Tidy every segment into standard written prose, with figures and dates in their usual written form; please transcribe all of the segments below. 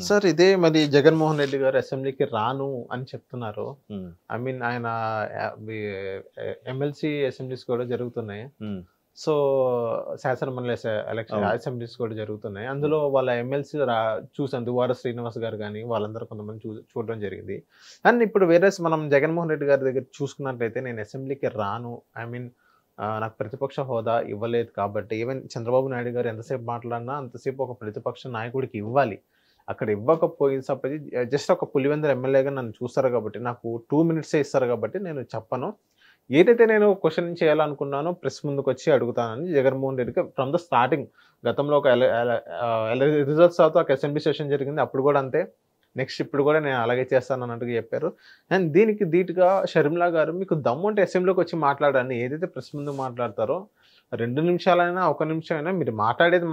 Sir ఇదే మరి జగన్మోహన్ రెడ్డి గారు అసెంబ్లీకి రాను అని చెప్తున్నారు. ఐ మీన్ ఆయన ఎమ్మెల్సీ అసెంబ్లీస్ కూడా జరుగుతున్నాయి. సో శాసనమండలి అసెంబ్లీస్ కూడా జరుగుతున్నాయి. అందులో వాళ్ళ ఎమ్మెల్సీ చూసాను. దువ్వాడ శ్రీనివాస్ గారు కానీ వాళ్ళందరూ కొంతమంది చూడడం జరిగింది. అండ్ ఇప్పుడు వేరే మనం జగన్మోహన్ రెడ్డి గారి దగ్గర చూసుకున్నట్లయితే నేను అసెంబ్లీకి రాను, ఐ మీన్ నాకు ప్రతిపక్ష హోదా ఇవ్వలేదు కాబట్టి, ఈవెన్ చంద్రబాబు నాయుడు గారు ఎంతసేపు మాట్లాడినా అంతసేపు ఒక ప్రతిపక్ష నాయకుడికి ఇవ్వాలి. అక్కడ ఇవ్వకపోయినప్పటికీ జస్ట్ ఒక పులివెందుల ఎమ్మెల్యేగా నన్ను చూస్తారు కాబట్టి, నాకు 2 మినిట్సే ఇస్తారు కాబట్టి నేను చెప్పను. ఏదైతే నేను క్వశ్చన్ చేయాలనుకున్నానో ప్రెస్ ముందుకు వచ్చి అడుగుతానని జగన్మోహన్ రెడ్డికి ఫ్రమ్ ద స్టార్టింగ్, గతంలో ఒక రిజల్ట్స్ తర్వాత ఒక అసెంబ్లీ సెషన్ జరిగింది, అప్పుడు కూడా అంతే. నెక్స్ట్ ఇప్పుడు కూడా నేను అలాగే చేస్తాను అన్నట్టుగా చెప్పారు. అండ్ దీనికి ధీటుగా షర్మిలా గారు మీకు దమ్ము అంటే అసెంబ్లీకి వచ్చి మాట్లాడండి. ఏదైతే ప్రెస్ ముందు మాట్లాడతారో 2 నిమిషాలైనా 1 నిమిషం అయినా మీరు మాట్లాడేది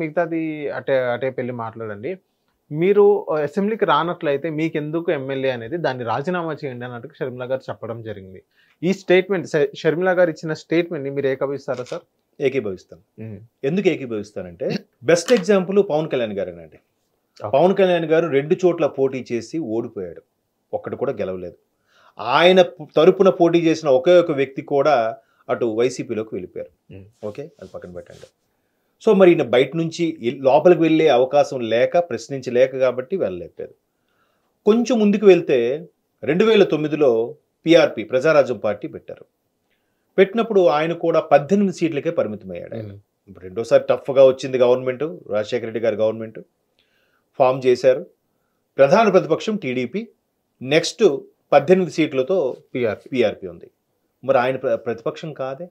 మిగతాది అటే పెళ్ళి మాట్లాడండి. మీరు అసెంబ్లీకి రానట్లయితే మీకెందుకు ఎమ్మెల్యే అనేది దాన్ని రాజీనామా చేయండి అన్నట్టు షర్మిలా గారు చెప్పడం జరిగింది. ఈ స్టేట్మెంట్ షర్మిలా గారు ఇచ్చిన స్టేట్మెంట్ని మీరు ఏకీభవిస్తారా సార్? ఏకీభవిస్తాను. ఎందుకు ఏకీభవిస్తానంటే బెస్ట్ ఎగ్జాంపుల్ పవన్ కళ్యాణ్ గారేనండి. పవన్ కళ్యాణ్ గారు 2 చోట్ల పోటీ చేసి ఓడిపోయాడు, ఒక్కటి కూడా గెలవలేదు. ఆయన తరపున పోటీ చేసిన ఒకే ఒక వ్యక్తి కూడా అటు వైసీపీలోకి వెళ్ళిపోయారు. ఓకే, అది పక్కన పెట్టండి. సో మరి ఈయన బయట నుంచి లోపలికి వెళ్ళే అవకాశం లేక, ప్రశ్నించలేక కాబట్టి వెళ్ళలేకపోయారు. కొంచెం ముందుకు వెళ్తే 2009లో పిఆర్పి ప్రజారాజ్యం పార్టీ పెట్టారు. పెట్టినప్పుడు ఆయన కూడా 18 సీట్లకే పరిమితమయ్యాడు. ఆయన రెండోసారి టఫ్గా వచ్చింది గవర్నమెంట్, రాజశేఖర రెడ్డి గారి గవర్నమెంట్ ఫామ్ చేశారు. ప్రధాన ప్రతిపక్షం టీడీపీ, నెక్స్ట్ 18 సీట్లతో పిఆర్పి ఉంది. మరి ఆయన ప్రతిపక్షం కాదే,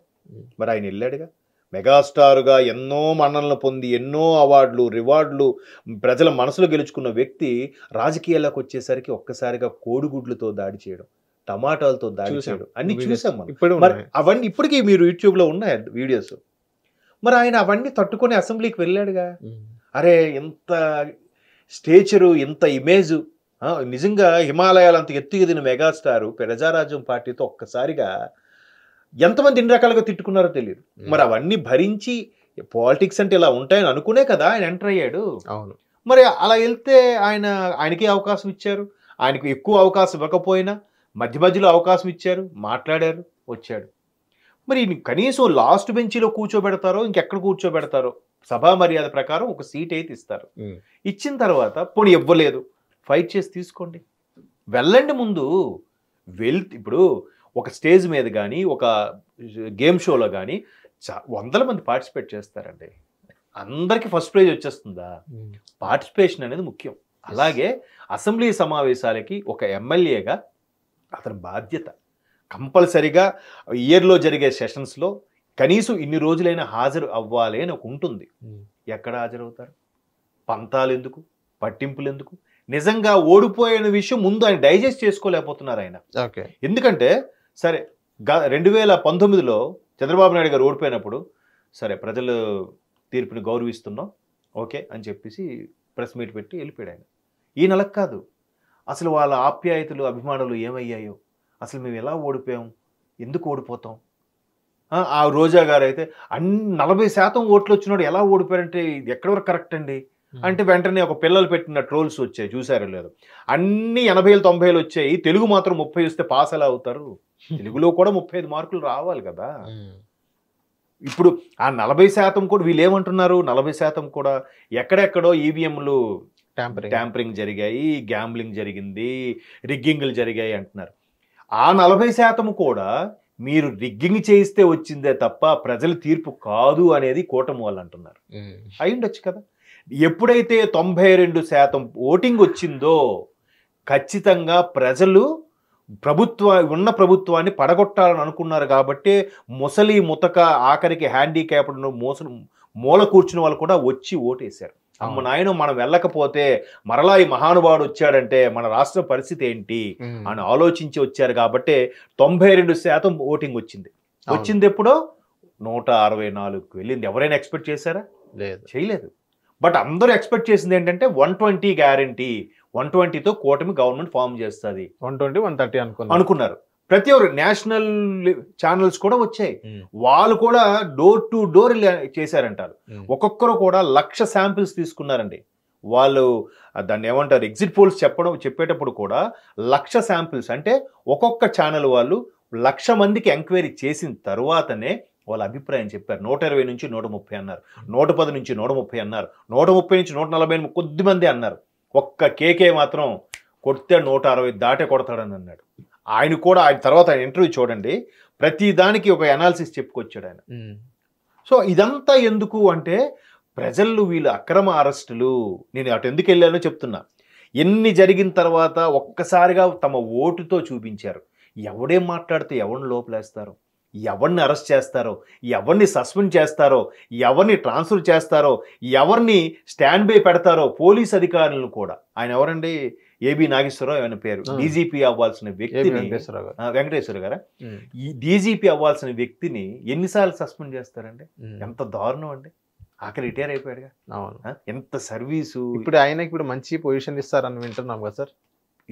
మరి ఆయన వెళ్ళాడుగా. మెగాస్టార్గా ఎన్నో మన్ననలు పొంది, ఎన్నో అవార్డులు రివార్డులు ప్రజల మనసులో గెలుచుకున్న వ్యక్తి రాజకీయాల్లోకి వచ్చేసరికి ఒక్కసారిగా కోడిగుడ్లతో దాడి చేయడం, టమాటాలతో దాడి చేయడం అన్ని చూసాం మనం. మరి అవన్నీ ఇప్పటికీ మీరు యూట్యూబ్లో ఉన్నాయి వీడియోస్. మరి ఆయన అవన్నీ తట్టుకొని అసెంబ్లీకి వెళ్ళాడుగా. అరే ఎంత స్టేచరు, ఎంత ఇమేజు, నిజంగా హిమాలయాలు అంత ఎత్తుగదిన మెగాస్టారు ప్రజారాజ్యం పార్టీతో ఒక్కసారిగా ఎంతమంది ఎన్ని రకాలుగా తిట్టుకున్నారో తెలియదు. మరి అవన్నీ భరించి పాలిటిక్స్ అంటే ఇలా ఉంటాయని అనుకునే కదా ఆయన ఎంటర్ అయ్యాడు. అవును. మరి అలా వెళ్తే ఆయనకి అవకాశం ఇచ్చారు. ఆయనకు ఎక్కువ అవకాశం ఇవ్వకపోయినా మధ్య మధ్యలో అవకాశం ఇచ్చారు, మాట్లాడారు, వచ్చాడు. మరి కనీసం లాస్ట్ బెంచీలో కూర్చోబెడతారో ఇంకెక్కడ కూర్చోబెడతారో, సభా మర్యాద ప్రకారం ఒక సీట్ అయితే ఇస్తారు. ఇచ్చిన తర్వాత పోనీ ఇవ్వలేదు, ఫైట్ చేసి తీసుకోండి, వెళ్ళండి ముందు. ఇప్పుడు ఒక స్టేజ్ మీద కానీ ఒక గేమ్ షోలో కానీ 100 మంది పార్టిసిపేట్ చేస్తారండి. అందరికీ ఫస్ట్ ప్రైజ్ వచ్చేస్తుందా? పార్టిసిపేషన్ అనేది ముఖ్యం. అలాగే అసెంబ్లీ సమావేశాలకి ఒక ఎమ్మెల్యేగా అతని బాధ్యత కంపల్సరిగా ఇయర్లో జరిగే సెషన్స్లో కనీసం ఇన్ని రోజులైనా హాజరు అవ్వాలి అని ఒక ఉంటుంది. ఎక్కడ హాజరవుతారు? పంతాలు ఎందుకు, పట్టింపులు ఎందుకు? నిజంగా ఓడిపోయిన విషయం ముందు ఆయన డైజెస్ట్ చేసుకోలేకపోతున్నారు ఆయన. ఎందుకంటే సరే 2019లో చంద్రబాబు నాయుడు గారు ఓడిపోయినప్పుడు సరే ప్రజలు తీర్పుని గౌరవిస్తున్నాం ఓకే అని చెప్పేసి ప్రెస్ మీట్ పెట్టి వెళ్ళిపోయాడు ఆయన. ఈ నెలకు కాదు, అసలు వాళ్ళ ఆప్యాయతలు అభిమానులు ఏమయ్యాయో, అసలు మేము ఎలా ఓడిపోయాం, ఎందుకు ఓడిపోతాం. ఆ రోజా గారు అయితే 40% ఓట్లు వచ్చినాడు ఎలా ఓడిపోయారంటే ఇది ఎక్కడి వరకు కరెక్ట్ అండి అంటే వెంటనే ఒక పిల్లలు పెట్టిన ట్రోల్స్ వచ్చాయి, చూసారో లేదు. అన్ని 80, 90 వచ్చాయి, తెలుగు మాత్రం 30 వస్తే పాస్ ఎలా అవుతారు? తెలుగులో కూడా 35 మార్కులు రావాలి కదా. ఇప్పుడు ఆ 40% కూడా వీళ్ళు ఏమంటున్నారు, 40% కూడా ఎక్కడెక్కడో ఈవీఎంలు ట్యాంపరింగ్ జరిగాయి, గ్యాంబ్లింగ్ జరిగింది, రిగ్గింగ్లు జరిగాయి అంటున్నారు. ఆ 40% కూడా మీరు రిగ్గింగ్ చేయిస్తే వచ్చిందే తప్ప ప్రజల తీర్పు కాదు అనేది కూటమి వాళ్ళు అంటున్నారు. అయ్యుండొచ్చు కదా. ఎప్పుడైతే 92% ఓటింగ్ వచ్చిందో ఖచ్చితంగా ప్రజలు ఉన్న ప్రభుత్వాన్ని పడగొట్టాలని అనుకున్నారు కాబట్టి ముసలి ముతక ఆఖరికి హ్యాండిక్యాప్డ్ మూల కూర్చున్న వాళ్ళు కూడా వచ్చి ఓటేశారు. అమ్మ నాయన మనం వెళ్ళకపోతే మరలా ఈ మహానుభావుడు వచ్చాడంటే మన రాష్ట్ర పరిస్థితి ఏంటి అని ఆలోచించి వచ్చారు కాబట్టి 92% ఓటింగ్ వచ్చింది. వచ్చింది ఎప్పుడో 164కు వెళ్ళింది. ఎవరైనా ఎక్స్పెక్ట్ చేశారా? లేదు, చేయలేదు. బట్ అందరూ ఎక్స్పెక్ట్ చేసింది ఏంటంటే 120 గ్యారంటీ, 120తో కూటమి గవర్నమెంట్ ఫామ్ చేస్తుంది, 120, 130 అనుకున్నారు. ప్రతి ఒక్కరు నేషనల్ ఛానల్స్ కూడా వచ్చాయి, వాళ్ళు కూడా డోర్ టు డోర్ చేశారంటారు. ఒక్కొక్కరు కూడా 1,00,000 శాంపిల్స్ తీసుకున్నారండి. వాళ్ళు దాన్ని ఏమంటారు ఎగ్జిట్ పోల్స్ చెప్పేటప్పుడు కూడా 1,00,000 శాంపిల్స్ అంటే ఒక్కొక్క ఛానల్ వాళ్ళు 1,00,000 మందికి ఎంక్వైరీ చేసిన తర్వాతనే వాళ్ళ అభిప్రాయం చెప్పారు. 120 నుంచి 130 అన్నారు, 110 నుంచి 130 అన్నారు, 130 నుంచి 140 కొద్ది మంది అన్నారు. ఒక్క కేకే మాత్రం కొడితే 160 దాటే కొడతాడని అన్నాడు. ఆయన కూడా ఆయన తర్వాత ఆయన ఇంటర్వ్యూ చూడండి, ప్రతి దానికి ఒక అనాలిసిస్ చెప్పుకొచ్చాడు ఆయన. సో ఇదంతా ఎందుకు అంటే ప్రజలు వీళ్ళు అక్రమ అరెస్టులు, నేను అటు ఎందుకు వెళ్ళానో చెప్తున్నా. ఎన్ని జరిగిన తర్వాత ఒక్కసారిగా తమ ఓటుతో చూపించారు. ఎవడేం మాట్లాడితే ఎవరిని లోపలేస్తారో, ఎవరిని అరెస్ట్ చేస్తారో, ఎవరిని సస్పెండ్ చేస్తారో, ఎవరిని ట్రాన్స్ఫర్ చేస్తారో, ఎవరిని స్టాండ్ బై పెడతారో పోలీస్ అధికారులను కూడా. ఆయన ఎవరండి, ఏబి నాగేశ్వరరావు ఆయన పేరు. డీజీపీ అవ్వాల్సిన వ్యక్తిని, వెంకటేశ్వర గారా, ఈ డీజీపీ అవ్వాల్సిన వ్యక్తిని ఎన్నిసార్లు సస్పెండ్ చేస్తారండి? ఎంత దారుణం అండి. ఆఖరి రిటైర్ అయిపోయాడుగా. ఎంత సర్వీసు. ఇప్పుడు ఆయన ఇప్పుడు మంచి పొజిషన్ ఇస్తారని వింటున్నాం కదా సార్.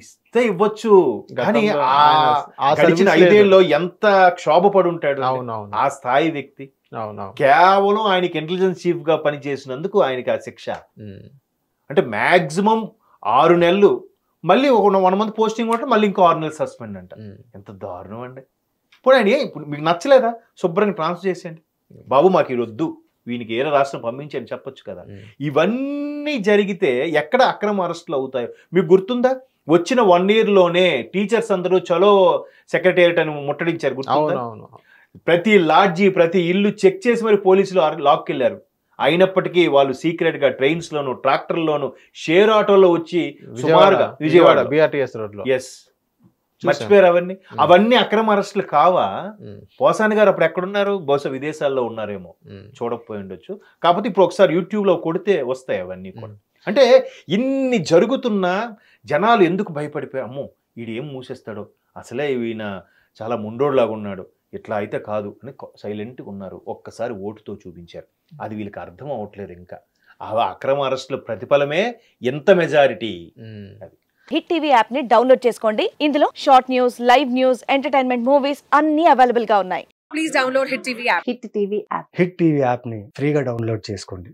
ఇస్తే ఇవ్వచ్చు, కానీ గడిచిన 5 ఏళ్ళలో ఎంత క్షోభపడి ఉంటాడు ఆ స్థాయి వ్యక్తి. కేవలం ఆయనకి ఇంటెలిజెన్స్ చీఫ్ గా పనిచేసినందుకు ఆయనకి ఆ శిక్ష. అంటే మాక్సిమం 6 నెలలు, మళ్ళీ ఒక 1 మంత్ పోస్టింగ్ ఉంటే మళ్ళీ ఇంకో 6 నెలలు సస్పెండ్ అంట. ఎంత దారుణం అండి. ఇప్పుడు ఆయన ఇప్పుడు మీకు నచ్చలేదా, శుభ్రంగా ట్రాన్స్ఫర్ చేసేయండి బాబు, మాకు ఇది వద్దు, వీనికి ఏరే రాష్ట్రం పంపించని చెప్పొచ్చు కదా. ఇవన్నీ జరిగితే ఎక్కడ అక్రమ అరెస్టులు అవుతాయో మీకు గుర్తుందా? వచ్చిన 1 year లోనే టీచర్స్ అందరూ చలో సెక్రటేరియట్ అని ముట్టడించారు, గుర్తుందా? ప్రతి లాడ్జీ, ప్రతి ఇల్లు చెక్ చేసి మరి పోలీసులు లాక్కెళ్ళారు. అయినప్పటికీ వాళ్ళు సీక్రెట్ గా ట్రైన్స్ లోను, ట్రాక్టర్లోను, షేర్ ఆటోలో వచ్చి సుమారుగా విజయవాడ బిఆర్టీఎస్ రోడ్ లో, ఎస్ మర్చిపోయారు అవన్నీ. అవన్నీ అక్రమ అరెస్టులు కావా? పోసాని గారు అప్పుడు ఎక్కడున్నారు? బహుశా విదేశాల్లో ఉన్నారేమో, చూడకపోయి ఉండొచ్చు. కాకపోతే ఇప్పుడు ఒకసారి యూట్యూబ్ లో కొడితే వస్తాయి అవన్నీ కూడా. అంటే ఇన్ని జరుగుతున్నా జనాలు ఎందుకు భయపడిపోయారు? అమ్మో వీడు ఏం మూసేస్తాడో, అసలే ఈయన చాలా ముండోడ్లాగా ఉన్నాడు, ఇట్లా అయితే కాదు అని సైలెంట్గా ఉన్నారు. ఒక్కసారి ఓటుతో చూపించారు. అది వీళ్ళకి అర్థం అవ్వట్లేదు ఇంకా. ఆ అక్రమ అరెస్టుల ప్రతిఫలమే ఎంత మెజారిటీ. అది హిట్ టీవీ యాప్ ని డౌన్లోడ్ చేసుకోండి. ఇందులో short news, live news, entertainment movies అన్ని అవైలబుల్ గా ఉన్నాయి. Please download hit TV app. Hit TV app ని ఫ్రీగా డౌన్లోడ్ చేసుకోండి.